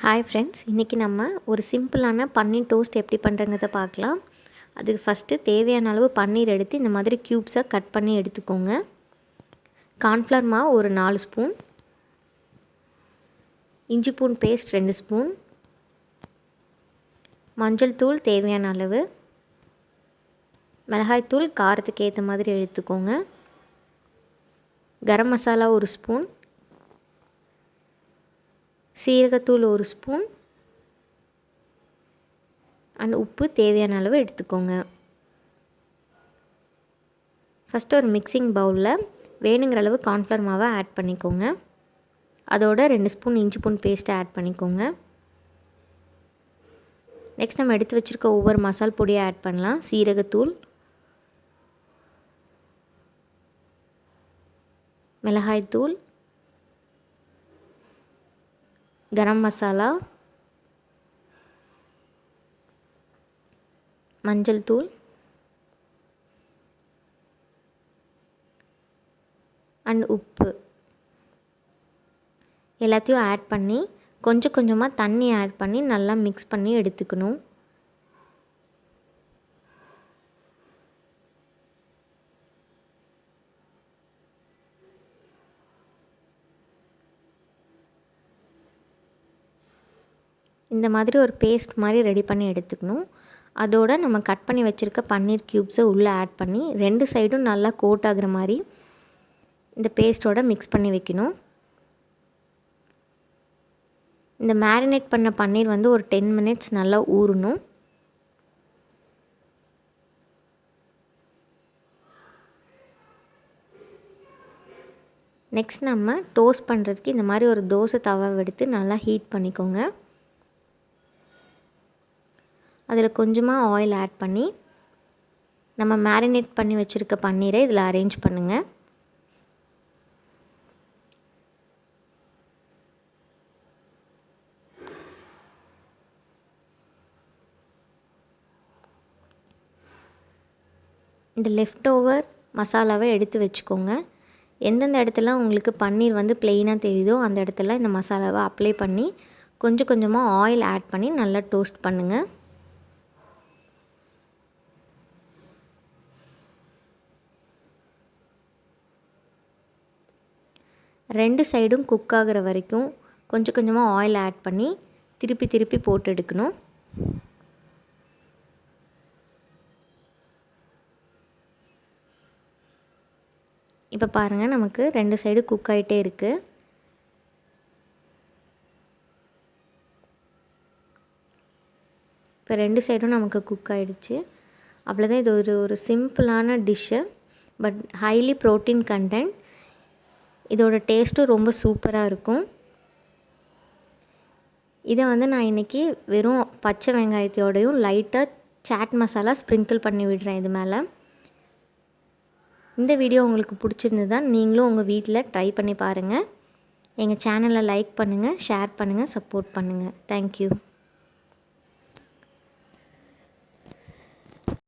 Hi friends, இன்றைக்கி நம்ம ஒரு சிம்பிளான பன்னீர் டோஸ்ட் எப்படி பண்ணுறங்கிறத பார்க்கலாம். அதுக்கு ஃபஸ்ட்டு தேவையான அளவு பன்னீர் எடுத்து இந்த மாதிரி க்யூப்ஸாக கட் பண்ணி எடுத்துக்கோங்க. கார்ன்ஃப்ளவர் மாவு ஒரு 4 ஸ்பூன், இஞ்சி பூண்டு பேஸ்ட் 2 ஸ்பூன், மஞ்சள் தூள் தேவையான அளவு, மிளகாய்த்தூள் காரத்துக்கு ஏற்ற மாதிரி எடுத்துக்கோங்க, கரம் மசாலா 1 ஸ்பூன், சீரகத்தூள் 1 ஸ்பூன் அண்ட் உப்பு தேவையான அளவு எடுத்துக்கோங்க. ஃபஸ்ட்டு ஒரு மிக்சிங் பவுலில் வேணுங்கிற அளவு கார்ன்ஃப்ளவர் மாவை ஆட் பண்ணிக்கோங்க. அதோட 2 ஸ்பூன் இஞ்சி பூண்டு பேஸ்ட்டை ஆட் பண்ணிக்கோங்க. நெக்ஸ்ட் நம்ம எடுத்து வச்சுருக்க ஒவ்வொரு மசால் பொடியை ஆட் பண்ணலாம். சீரகத்தூள், மிளகாய்த்தூள், கரம் மசாலா, மஞ்சள் தூள் அண்ட் உப்பு எல்லாத்தையும் ஆட் பண்ணி கொஞ்சம் கொஞ்சமாக தண்ணி ஆட் பண்ணி நல்லா மிக்ஸ் பண்ணி எடுத்துக்கணும். இந்த மாதிரி ஒரு பேஸ்ட் மாதிரி ரெடி பண்ணி எடுத்துக்கணும். அதோடு நம்ம கட் பண்ணி வச்சுருக்க பன்னீர் க்யூப்ஸை உள்ளே ஆட் பண்ணி 2 சைடும் நல்லா கோட் ஆகிற மாதிரி இந்த பேஸ்ட்டோட மிக்ஸ் பண்ணி வைக்கணும். இந்த மேரினேட் பண்ண பன்னீர் வந்து ஒரு 10 மினிட்ஸ் நல்லா ஊறணும். நெக்ஸ்ட் நம்ம டோஸ்ட் பண்ணுறதுக்கு இந்த மாதிரி ஒரு தோசை தவா எடுத்து நல்லா ஹீட் பண்ணிக்கோங்க. அதில் கொஞ்சமாக ஆயில் ஆட் பண்ணி நம்ம மேரினேட் பண்ணி வச்சுருக்க பன்னீரை இதில் அரேஞ்ச் பண்ணுங்கள். இந்த லெஃப்ட் ஓவர் மசாலாவை எடுத்து வச்சுக்கோங்க. எந்தெந்த இடத்துல உங்களுக்கு பன்னீர் வந்து ப்ளெயினாக தெரியுதோ அந்த இடத்துல இந்த மசாலாவை அப்ளை பண்ணி கொஞ்சம் கொஞ்சமாக ஆயில் ஆட் பண்ணி நல்லா டோஸ்ட் பண்ணுங்கள். ரெண்டு சைடும் குக் ஆகிற வரைக்கும் கொஞ்சம் கொஞ்சமாக ஆயில் ஆட் பண்ணி திருப்பி திருப்பி போட்டு எடுக்கணும். இப்போ பாருங்கள், நமக்கு 2 சைடு குக் ஆகிட்டே இருக்குது. இப்போ 2 சைடும் நமக்கு குக் ஆகிடுச்சு. அவ்வளோதான். இது ஒரு சிம்பிளான dish, but highly protein content. இதோட டேஸ்ட்டும் ரொம்ப சூப்பராக இருக்கும். இதை வந்து நான் இன்றைக்கி வெறும் பச்சை வெங்காயத்தோடையும் லைட்டாக சாட் மசாலா ஸ்ப்ரிங்கிள் பண்ணி விடுறேன் இது மேலே. இந்த வீடியோ உங்களுக்கு பிடிச்சிருந்ததா நீங்களும் உங்கள் வீட்டில் ட்ரை பண்ணி பாருங்கள். எங்கள் சேனலை லைக் பண்ணுங்கள், ஷேர் பண்ணுங்கள், சப்போர்ட் பண்ணுங்கள். தேங்க்யூ.